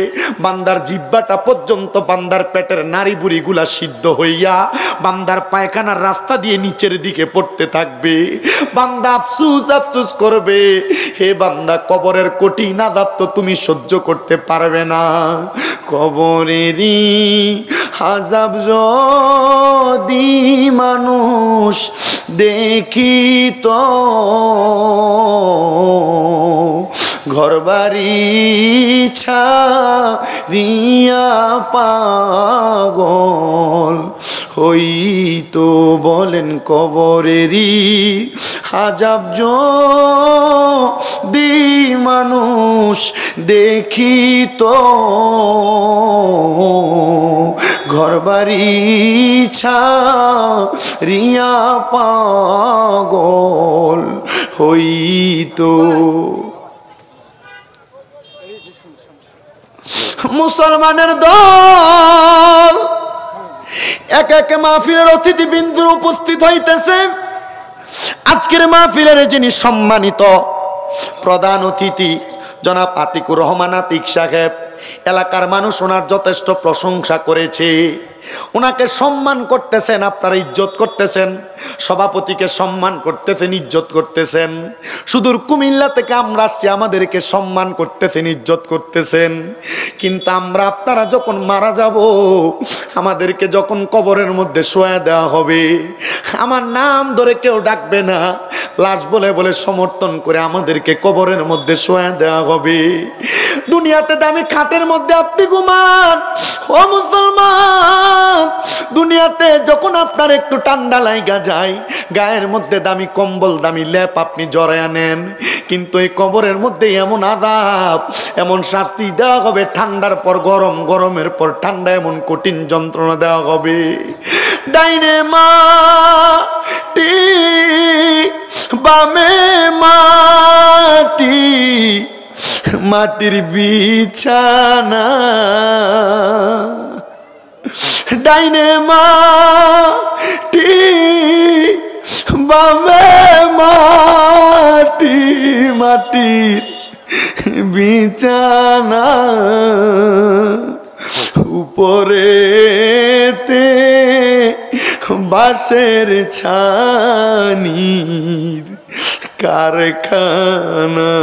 বান্দার জিহ্বাটা পর্যন্ত বান্দার পেটের নাড়ি বুড়িগুলা সিদ্ধ হইয়া বান্দার পায়খানার রাস্তা দিয়ে নিচের দিকে পড়তে থাকবে। বান্দা আফসুস আফসুস করবে, হে বান্দা কবরের কঠিন আযাব তো তুমি সহ্য করতে পারবে না। কবরেরই আযাব যদি মানুষ দেখিত, ঘরবাড়ি ছাড়িয়া পাগল হইতো। বলেন কবরেরই আযাব যদি মানুষ দেখিত, ঘরবাড়ি ছাড়িয়া পাগল হইতো। মুসলমানের দল এক এক মাহফিলের অতিথিবৃন্দ উপস্থিত হইতেছে। আজকের মাহফিলের যিনি সম্মানিত প্রধান অতিথি জনাব আতিকুর রহমান আতিক সাহেব, এলাকার মানুষ ওনার যথেষ্ট প্রশংসা করেছে, ওনাকে সম্মান করতেছেন, আপনারা ইজ্জত করতেছেন, সভাপতিকে সম্মান করতেছেন, ইজ্জত করতেছেন। সুদূর কুমিল্লা থেকে আমরা আসছি, আমাদেরকে সম্মান করতেছেন, ইজ্জত করতেছেন। কিন্তু আমরা আপনারা যখন মারা যাব, আমাদেরকে যখন কবরের মধ্যে শোয়া দেওয়া হবে, আমার নাম ধরে কেউ ডাকবে না, লাশ বলে বলে সমর্থন করে আমাদেরকে কবরের মধ্যে শোয়া দেওয়া হবে। দুনিয়াতে দামি খাটের মধ্যে আপনি ঘুমান ও মুসলমান, দুনিয়াতে যখন আপনার একটু ঠান্ডা লাগা যায়, গায়ের মধ্যে দামি কম্বল দামি লেপ আপনি জড়ায়া নেন, কিন্তু এই কবরের মধ্যে এমন আযাব, এমন শাস্তি দেওয়া হবে, ঠান্ডার পর গরম, গরমের পর ঠান্ডা, এমন কঠিন যন্ত্রণা দেওয়া হবে। ডাইনে মাটি বামে মাটি, মাটির বিছানা, ডাইনে মাটি বামে মাটি, মাটির বিছানা, উপরেতে বাঁশের ছানির কারখানা।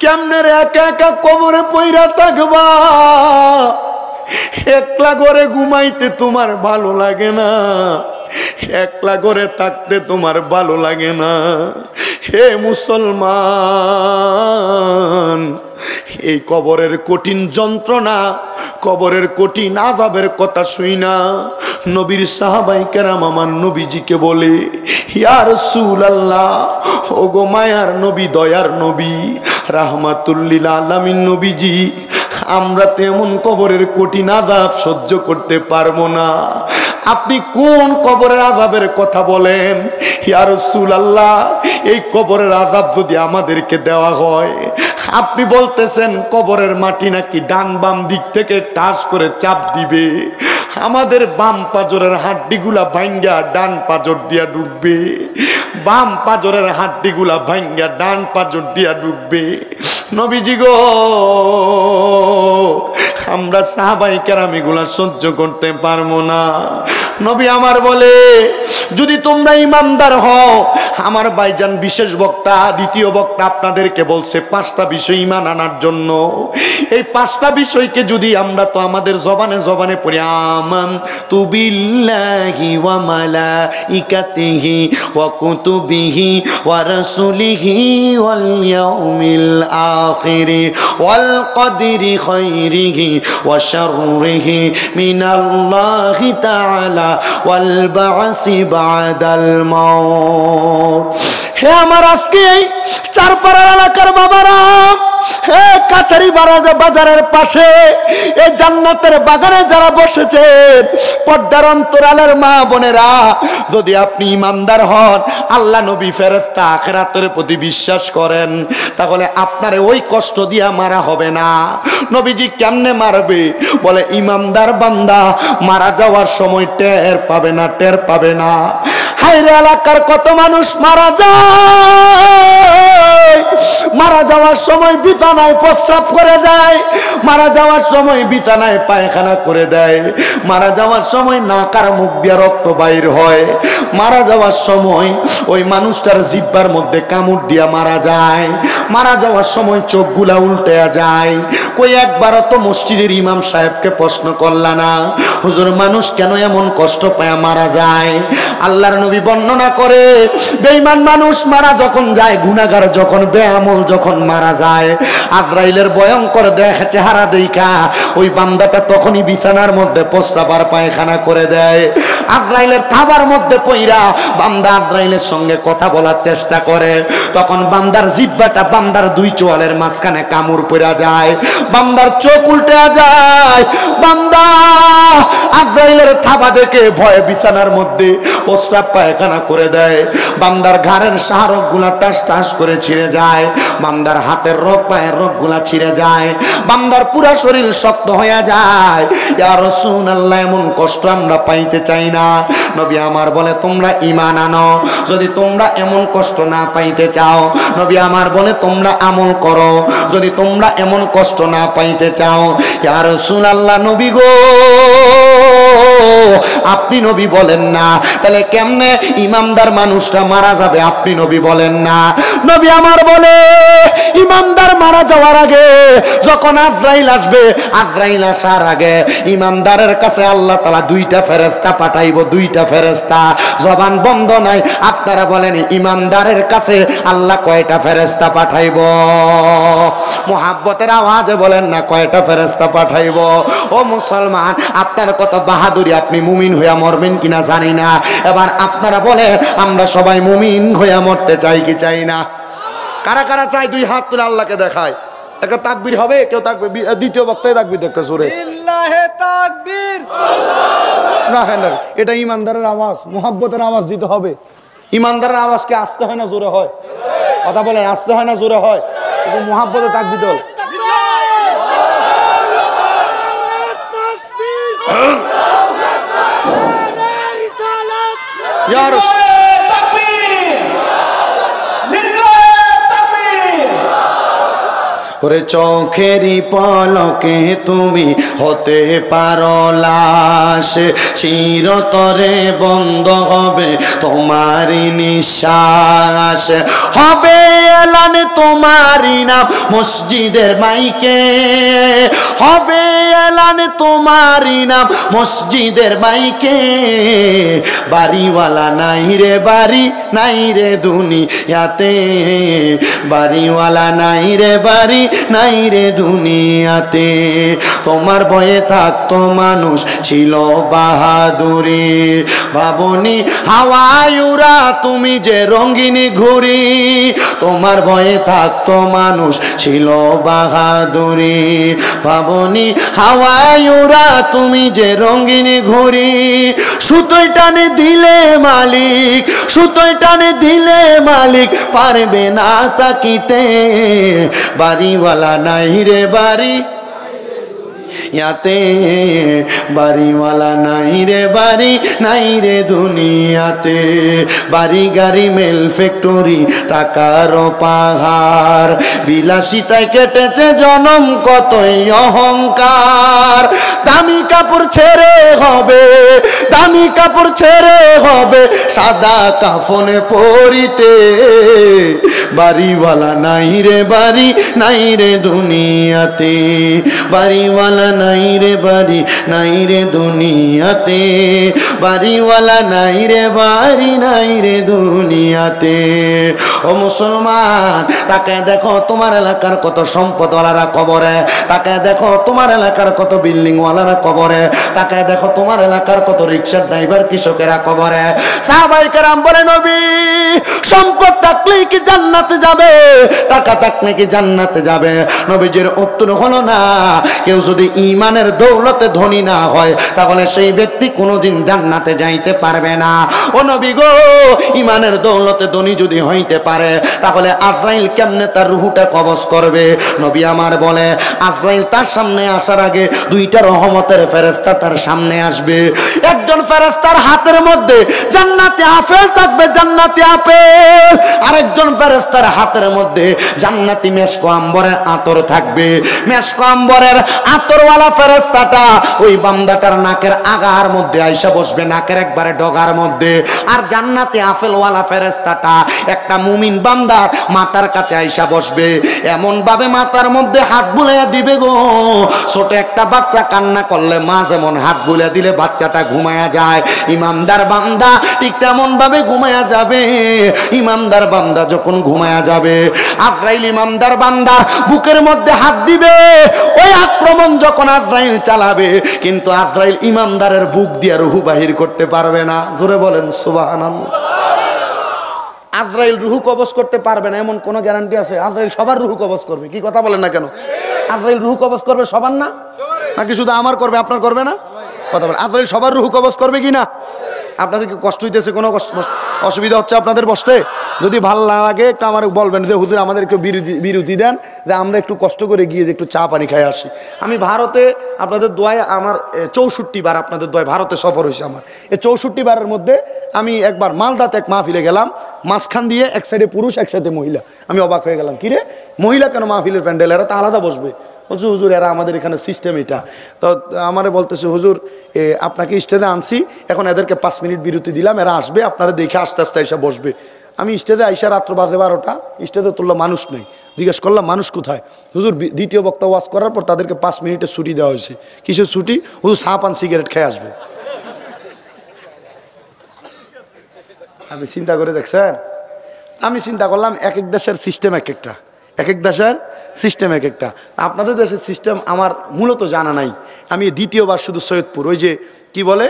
কেমনে রে একা একা কবরে পইরা থাকবা? একলা ঘরে ঘুমাইতে তোমার ভালো লাগে না, একলা ঘরে থাকতে তোমার ভালো লাগে না। হে মুসলমান, এই কবরের কঠিন যন্ত্রণা, কবরের কঠিন আযাবের কথা শুই না নবীর সাহাবায়ে কেরাম আমার নবীজিকে বলে, ইয়া রাসূলুল্লাহ, ওগো মায়ার নবী, দয়ার নবী, রাহমাতুল লিল আলামিন নবীজি, আমরা তেমন কবরের কঠিন আযাব সহ্য করতে পারবো না, আপনি কোন কবরের আযাবের কথা বলেন? ইয়া রাসূলুল্লাহ, এই কবরের আযাব যদি আমাদেরকে দেওয়া হয়, আপনি বলতেছেন কবরের মাটি নাকি ডান বাম দিক থেকে টাস করে চাপ দিবে, আমাদের বাম পাজরের হাড্ডিগুলা ভাঙ্গা ডান পাজর দিয়া ঢুকবে, বাম পাজরের হাড্ডিগুলা ভাঙ্গা ডান পাজর দিয়া ঢুকবে। নবীজি গো, আমরা সাহাবায়ে কেরাম এগুলা সহ্য করতে পারবো না। নবী আমার বলে, যদি তোমরা ইমানদার হও, আমার ভাইজান বিশেষ বক্তা, দ্বিতীয় বক্তা আপনাদেরকে বলছে 5টা বিষয় ঈমান আনার জন্য। এই 5টা বিষয়কে যদি আমরা তো আমাদের জবানে জবানে পড়ি, আমানতু বিল্লাহি ওয়া মালাইকাতিহি ওয়া কুতুবিহি ওয়া রাসূলিহি ওয়াল ইয়াউমিল আখিরি ওয়াল কদরি খাইরিহি ওয়া শাররিহি মিনাল্লাহি তাআলা ওয়াল বা'সি বা'দাল মাউত। হে আমার আজকে এই চারপাড়া এলাকার বাবারা, হে কাছারি বাজারের পাশে এই জান্নাতের বাগানে যারা বসেছেন, পর্দার অন্তরালের মা বোনেরা, যদি আপনি ইমানদার হন, আল্লাহ নবী ফেরেশতা আখিরাতের প্রতি বিশ্বাস করেন, তাহলে আপনারে ওই কষ্ট দিয়া মারা হবে না। নবীজি কেমনে মারবে? বলে, ইমানদার বান্দা মারা যাওয়ার সময় টের পাবে না, টের পাবে না। হায়রে এলাকার কত মানুষ মারা যায়, মারা যাওয়ার সময় বিছানায় প্রস্রাব করে দেয়, মারা যাওয়ার সময় বিছানায় পায়খানা করে দেয়, মারা যাওয়ার সময় নাকার মুখ দিয়ে রক্ত বাইর হয়, মারা যাওয়ার সময় ওই মানুষটার জিহ্বার মধ্যে কামড় দিয়া মারা যায়, মারা যাওয়ার সময় চোখগুলা উল্টে যায়। কই একবারও তো মসজিদের ইমাম সাহেবকে প্রশ্ন করলা না, হুজুর মানুষ কেন এমন কষ্ট পায় মারা যায়? আল্লাহর নবী বর্ণনা করে, বেঈমান মানুষ মারা যখন যায়, গুনাহগার যখন, বেআমল যখন মারা যায়, আজরাইলের ভয়ঙ্কর দেখে চেহারা দেখা ওই বান্দাটা তখনই বিছানার মধ্যে প্রস্রাব আর পায়খানা করে দেয়। আজরাইলের থাবার মধ্যে পইরা বান্দা আজরাইলের সঙ্গে কথা বলার চেষ্টা করে, তখন বান্দার জিহ্বাটা বান্দার দুই চোয়ালের মাঝখানে কামড় পড়া যায়, বান্দার চোখ উল্টে যায়, বান্দা আজরাইলের থাবা দেখে ভয়ে বিছানার মধ্যে প্রস্রাব পায়খানা করে দেয়, বান্দার ঘাড়ের শাহরগ গুলা টাস টাস করে ছিঁড়ে যায়, বান্দার হাতের রগ পায়ের রগ গুলা ছিঁড়ে যায়, বান্দার পুরা শরীর শক্ত হয়ে যায়। ইয়া রাসূলুল্লাহ, এমন কষ্ট আমরা পাইতে চাই না। নবী আমার বলে, তোমরা ঈমান আনো, যদি তোমরা এমন কষ্ট না পাইতে চাও, নবী আমার বলে তোমরা আমল করো, যদি তোমরা এমন কষ্ট না পাইতে চাও। ইয়া রাসূলুল্লাহ, নবী গো আপনি নবী বলেন না, তাহলে কেমনে ইমানদার মানুষটা মারা যাবে আপনি নবী বলেন না? নবী আমার বলে, ইমানদার মারা যাওয়ার আগে যখন আজরাইল আসবে, আজরাইল আসার আগে ইমানদারের কাছে আল্লাহ তাআলা দুইটা ফেরেশতা পাঠাইব, দুইটা ফেরেশতা। জবান বন্ধ নাই, আপনারা বলেন ইমানদারের কাছে আল্লাহ কয়টা ফেরেশতা পাঠাইব? মুহাব্বতের আওয়াজে বলেন না, কয়টা ফেরেশতা পাঠাইব? ও মুসলমান, আপনার কত বাহাদুরি, আপনি মুমিন হইয়া মরবেন কিনা জানি না। এবার আপনারা বলেন, আমরা সবাই মুমিন হইয়া মরতে চাই কি চাই না? কারা কারা চাই? দুই হাত তুলে আল্লাহকে দেখায়। একটা তাকবীর হবে, কেউ তাকবীর, দ্বিতীয় বক্তায় তাকবীর দেখতে জোরে লিল্লাহে তাকবীর। না না, এটা ইমানদারের আওয়াজ, মুহাব্বতের আওয়াজ দিতে হবে। ইমানদারের আওয়াজ কি আস্তে হয় না জোরে হয়? কথা বলেন, আস্তে হয় না জোরে হয়? মুহাব্বতে তাকবীর দল। ওরে চোখেরই পলকে তুমি হতে পারো লাশ, চিরতরে বন্ধ হবে তোমারই নিঃশ্বাস, হবে এলান তোমারই নাম মসজিদের মাইকে, হবে এলান তোমারই নাম মসজিদের মাইকে। বাড়িওয়ালা নাই রে বাড়ি, নাই রে দুনিয়াতে, বাড়িওয়ালা নাই রে বাড়ি, নাই রে দুনিয়াতে। তোমার ভয়ে থাকতো মানুষ ছিল বাহাদুরি, ভাবনি হাওয়ায় উড়া তুমি যে রঙিনী ঘুড়ি। তোমার ভয়ে থাকতো মানুষ ছিল বাহাদুরি, ভাবনি হাওয়ায় উড়া তুমি যে রঙিনী ঘুড়ি। সুতোয় টানে দিলে মালিক, সুতোয় টানে দিলে মালিক পারবে না তাকিতে। বাড়িওয়ালা নাই রে বাড়ি ইয়াতে, বাড়িওয়ালা নাই রে বাড়ি, নাই রে দুনিয়াতে। বাড়ি গাড়ি মেল ফ্যাক্টরি টাকার পাহাড়, বিলাসিতায় কেটেছে জনম কতই অহংকার। দামি কাপড় ছেড়ে হবে, দামি কাপড় ছেড়ে হবে সাদা কাফনে পরিতে। বাড়িওয়ালা নাই রে বাড়ি, নাই রে দুনিয়াতে, বাড়িওয়ালা নাই রে বাড়ি, নাই রে দুনিয়াতে। বাড়িওয়ালা নাই রে বাড়ি, নাই রে দুনিয়াতে। ও মুসলমান, তাকে দেখো তোমার এলাকার কত সম্পদওয়ালারা কবরে, তাকে দেখো তোমার এলাকার কত বিল্ডিং ওয়ালারা কবরে, তাকে দেখো তোমার এলাকার কত রিকশার ড্রাইভার কৃষকেরা কবরে। সাহাবায়ে কেরাম বলে, নবী সম্পদ থাকলেই কি জান্নাতে যাবে? টাকা থাকলে কি জান্নাতে যাবে? নবীজির উত্তর হলো না। কেউ যদি ঈমানের দৌলতে ধনী না হয়, তাহলে সেই ব্যক্তি কোনোদিন জান্নাত জান্নাতে যাইতে পারবে না। ও নবী গো, ইমানের দৌলতে ধনী যদি হইতে পারে তাহলে আজরাইল কেমনে তার রূহটা কবজ করবে? নবী আমার বলে, আজরাইল তার সামনে আসার আগে দুইটা রহমতের ফেরেশতা তার সামনে আসবে। একজন ফেরেশতার হাতের মধ্যে জান্নাতি আপেল থাকবে, জান্নাতি আপেল। আরেকজন ফেরেশতার হাতের মধ্যে জান্নাতি মেশক আম্বরের আতর থাকবে। মেশক আম্বরের আতরওয়ালা ফেরেশতাটা ওই বান্দাটার নাকের আগার মধ্যে আইসা বসবে, নাকের একবারে ডগার মধ্যে। আর জান্নাতি আপেলওয়ালা ফেরেশতাটা একটা মুমিন বান্দার মাথার কাছে আইসা বসবে। এমন ভাবে মাথার মধ্যে হাত বুলাইয়া দিবে গো, ছোট একটা বাচ্চা কান্না করলে মা যেমন হাত বুলিয়ে দিলে বাচ্চাটা ঘুমায়া যায়, ইমানদার বান্দা ঠিক তেমন ভাবে ঘুমায়া যাবে। ইমানদার বান্দা যখন ঘুমায়া যাবে, আজরাইল ইমানদার বান্দার বুকের মধ্যে হাত দিবে। ওই আক্রমণ যখন আজরাইল চালাবে, কিন্তু আজরাইল ইমানদারের বুক দিয়ে রূহ বাহির করতে পারবে না। জোরে বলেন সুবহানাল্লাহ। আজরাইল রূহ কবজ করতে পারবে না এমন কোন গ্যারান্টি আছে? আজরাইল সবার রূহ কবজ করবে। কি কথা বলেন না কেন? আজরাইল রূহ কবজ করবে সবার না, নাকি শুধু আমার করবে, আপনার করবে না? কথা বলেন, আজরাইল সবার রূহ কবজ করবে কি না? আপনাদের কি কষ্ট হইতেছে? কোনো অসুবিধা হচ্ছে আপনাদের বসতে? যদি ভালো লাগে একটু আমার বলবেন যে হুজুর আমাদের একটু বিরতি দেন, যে আমরা একটু কষ্ট করে গিয়ে যে একটু চা পানি খাই আসি। আমি ভারতে আপনাদের দোয়ায় আমার 64 বার আপনাদের দোয়ায় ভারতে সফর হয়েছে আমার। এই 64 বারের মধ্যে আমি একবার মালদাতে এক মাহফিলে গেলাম, মাঝখান দিয়ে এক সাইডে পুরুষ এক সাইডে মহিলা। আমি অবাক হয়ে গেলাম, কিরে মহিলা কেন মাহফিলের প্যান্ডেল, এরা তো আলাদা বসবে। হুজুর এরা আমাদের এখানে সিস্টেম এটা। তো আমারে বলতেছে, হুজুর আপনাকে স্টেজে আনছি, এখন এদেরকে 5 মিনিট বিরতি দিলাম, এরা আসবে, আপনারা দেখে আস্তে আস্তে এসে বসবে। আমি স্টেজে আইসা রাত্র বাজে 12টা, স্টেজে তুললো মানুষ নেই। জিজ্ঞেস করলাম মানুষ কোথায়? হুজুর দ্বিতীয় বক্তা ওয়াজ করার পর তাদেরকে 5 মিনিটের ছুটি দেওয়া হয়েছে। কিসের ছুটি? হুজুর চা পান সিগারেট খেয়ে আসবে। আপনি চিন্তা করে দেখছেন? আমি চিন্তা করলাম এক এক দেশের সিস্টেম এক একটা, এক এক দেশের সিস্টেম এক একটা। আপনাদের দেশের সিস্টেম আমার মূলত জানা নাই। আমি দ্বিতীয়বার শুধু সৈয়দপুর, ওই যে কি বলে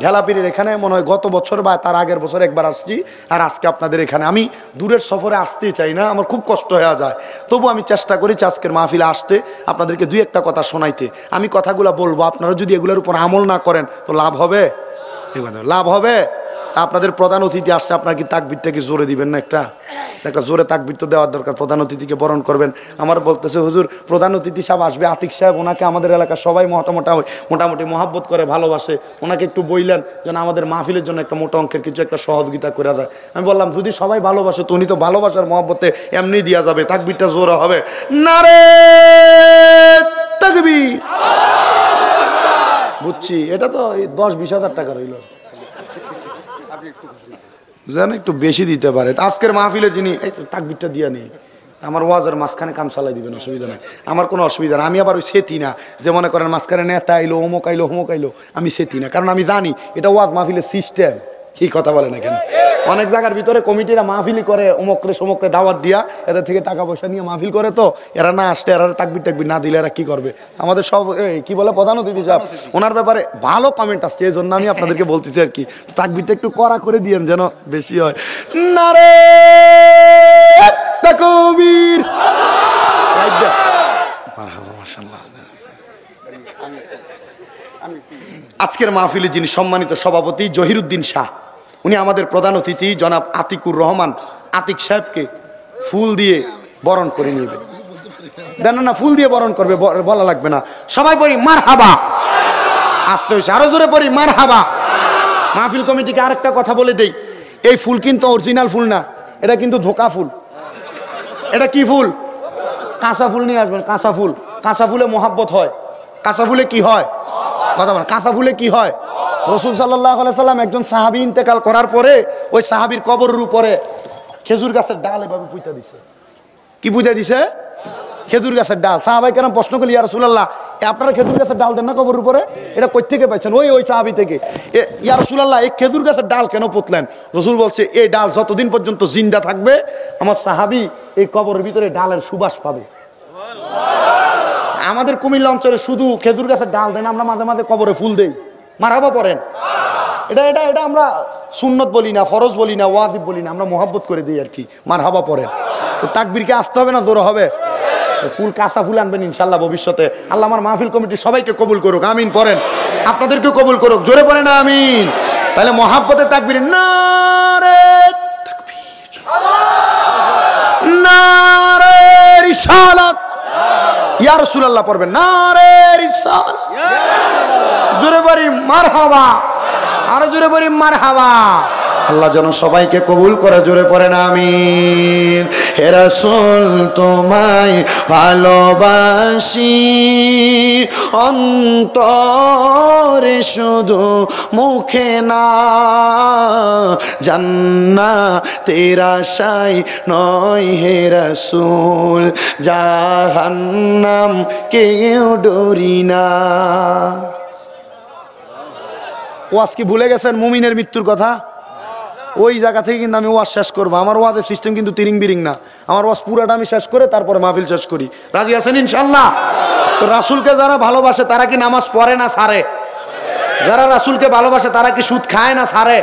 ঢেলাপীরের এখানে মনে হয় গত বছর বা তার আগের বছর একবার আসছি, আর আজকে আপনাদের এখানে। আমি দূরের সফরে আসতেই চাই না, আমার খুব কষ্ট হয়ে যায়। তবু আমি চেষ্টা করেছি আজকের মাহফিলে আসতে, আপনাদেরকে 2-1টা কথা শোনাইতে। আমি কথাগুলো বলবো, আপনারা যদি এগুলোর উপর আমল না করেন তো লাভ হবে? লাভ হবে? আপনাদের প্রধান অতিথি আসছে, আপনার কি তাকবীরটা কি জোরে দিবেন না? একটা জোরে তাকবীর তো দেওয়ার দরকার। প্রধান অতিথিকে বরণ করবেন। আমার বলতেছে, হুজুর প্রধান অতিথি সাহেব আসবে, আতিক সাহেব, ওনাকে আমাদের এলাকার সবাই মোটামুটি মহাব্বত করে ভালোবাসে, ওনাকে একটু বললেন যেন আমাদের মাহফিলের জন্য একটা মোটা অঙ্কের কিছু একটা সহযোগিতা করে যায়। আমি বললাম, যদি সবাই ভালোবাসে তো উনি তো ভালোবাসার মহব্বতে এমনি দেওয়া যাবে, তাকবীরটা জোরে হবে। নারে তাকবীর। বুঝছি, এটা তো 10-20 হাজার টাকা রইল, যেন একটু বেশি দিতে পারে। আজকের মাহফিলে যিনি তাকবীরটা দিয়া নেই, আমার ওয়াজের মাঝখানে কাম চালাই দিবেন, অসুবিধা নাই, আমার কোনো অসুবিধা না। আমি আবার ওই সেতি না যে মনে করেন মাঝখানে নেতা আইলো, অমুক আইলো, হোমক আইলো, আমি সেতি না। কারণ আমি জানি এটা ওয়াজ মাহফিলের সিস্টেম। কি কথা বলে না কেন? অনেক জায়গার ভিতরে কমিটিরা মাহফিলি করে, অমুকরে সমকরে দাওয়াত দিয়া এদের থেকে টাকা পয়সা নিয়ে মাহফিল করে, তো এরা না আসলে এরা তাকবীর না দিলে এরা কি করবে? আমাদের সব কি বলে প্রধান অতিথি সাহেব, ওনার ব্যাপারে ভালো কমেন্ট আসছে, এই জন্য আমি আপনাদেরকে বলতেছি আর কি, তাকবীরটা একটু কড়া করে দিয়েন যেন বেশি হয়। নারে তাকবীর। আজকের মাহফিলে যিনি সম্মানিত সভাপতি জহিরুদ্দিন শাহ, উনি আমাদের প্রধান অতিথি জনাব আতিকুর রহমান আতিক সাহেবকে ফুল দিয়ে বরণ করে নেবেন। দেন না, ফুল দিয়ে বরণ করবে, বলা লাগবে না। সবাই পড়ি মারহাবা। আসতে হয়েছে, আরো জোরে পড়ি মারহাবা। মাহফিল কমিটিকে আরেকটা কথা বলে দেই, এই ফুল কিন্তু অরিজিনাল ফুল না, এটা কিন্তু ধোকা ফুল। এটা কি ফুল? কাঁচা ফুল নিয়ে আসবেন। কাঁচা ফুল, কাঁচা ফুলে মোহাব্বত হয়। কাঁচা ফুলে কি হয়? কথা বলেন, কাঁচা ফুলে কি হয়? রাসূল সাল্লাল্লাহু আলাইহি সাল্লাম একজন সাহাবী ইন্তেকাল করার পরে ওই সাহাবীর কবরের উপরে খেজুর গাছের ডাল এভাবে পুঁতা দিছে। কি পুঁতা দিছে? খেজুর গাছের ডাল। সাহাবাই কেরাম প্রশ্ন করলেন, ইয়া রাসূলুল্লাহ, আপনারা খেজুর গাছের ডাল দেন না কবরের উপরে? এটা কই থেকে পাইছেন? ওই সাহাবী থেকে। ইয়া রাসূলুল্লাহ, এই খেজুর গাছের ডাল কেন পুঁতলেন? রাসূল বলছে, এই ডাল যতদিন পর্যন্ত জিন্দা থাকবে আমার সাহাবী এই কবরের ভিতরে ডালের সুবাস পাবে। আমাদের কুমিল্লা অঞ্চলে শুধু খেজুর গাছের ডাল দেন, আমরা মাঝে মাঝে কবরে ফুল দেই। মারহাবা পড়েন। এটা আমরা সুন্নত বলি না, ফরজ বলি না, ওয়াজিব বলি না, আমরা মোহাব্বত করে দিই আর কি। মারহাবা পড়েন। তাকবীরকে আসতে হবে না জোরে হবে? ফুল কাঁচা ফুল আনবেন ইনশাল্লাহ ভবিষ্যতে। আল্লাহ আমার মাহফিল কমিটি সবাইকে কবুল করুক, আমিন পড়েন। আপনাদেরকে কবুল করুক, জোরে পড়েন আমিন। তাহলে মহাব্বতে তাকবীর, নারে তাকবীর, নারে রিসালাত, ইয়া রাসূলুল্লাহ পড়বেন, নারে রিসালাত, জোরে বলি মারহাবা, আরো জোরে বলি মারহাবা। আল্লাহ যেন সবাইকে কবুল করে, জোরে পড়েন আমিন। হে রাসূল তোমায় ভালোবাসি অন্তরে শুধু মুখে না, জান্নাতের আশায় নয় হে রাসূল, জাহান্নাম কেউ ডরি না। ও আজকে ভুলে গেছেন মুমিনের মৃত্যুর কথা? ওই জায়গা থেকে কিন্তু আমি ওয়াজ শেষ করবো। আমার ওয়াজের সিস্টেম কিন্তু তিরিং বিরিং না, আমার ওয়াজ পুরাটা আমি শেষ করে তারপরে মাহফিল শেষ করি। রাজি আছেন ইনশাল্লাহ? তো রাসূলকে যারা ভালোবাসে তারা কি নামাজ পড়ে না ছাড়ে? যারা রাসূলকে ভালোবাসে তারা কি সুদ খায় না ছাড়ে?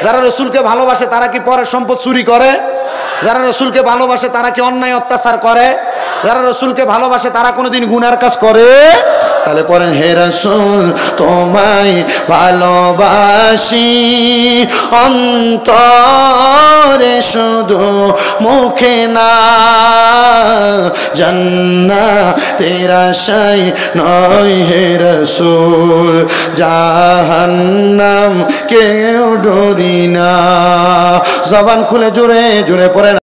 যারা রাসূলকে ভালোবাসে তারা কি পরের সম্পদ চুরি করে? যারা রাসূলকে ভালোবাসে তারা কি অন্যায় অত্যাচার করে? যারা রাসূলকে ভালোবাসে তারা কোনোদিন গুনার কাজ করে? তাহলে পড়েন, হে রাসূল তোমায় ভালোবাসি অন্তরে শুধু মুখে না, জান্নাতের আশায় নয় হে রাসূল, জাহান্নাম কেউ ডরি না। জবান খুলে জোরে জোরে পড়েন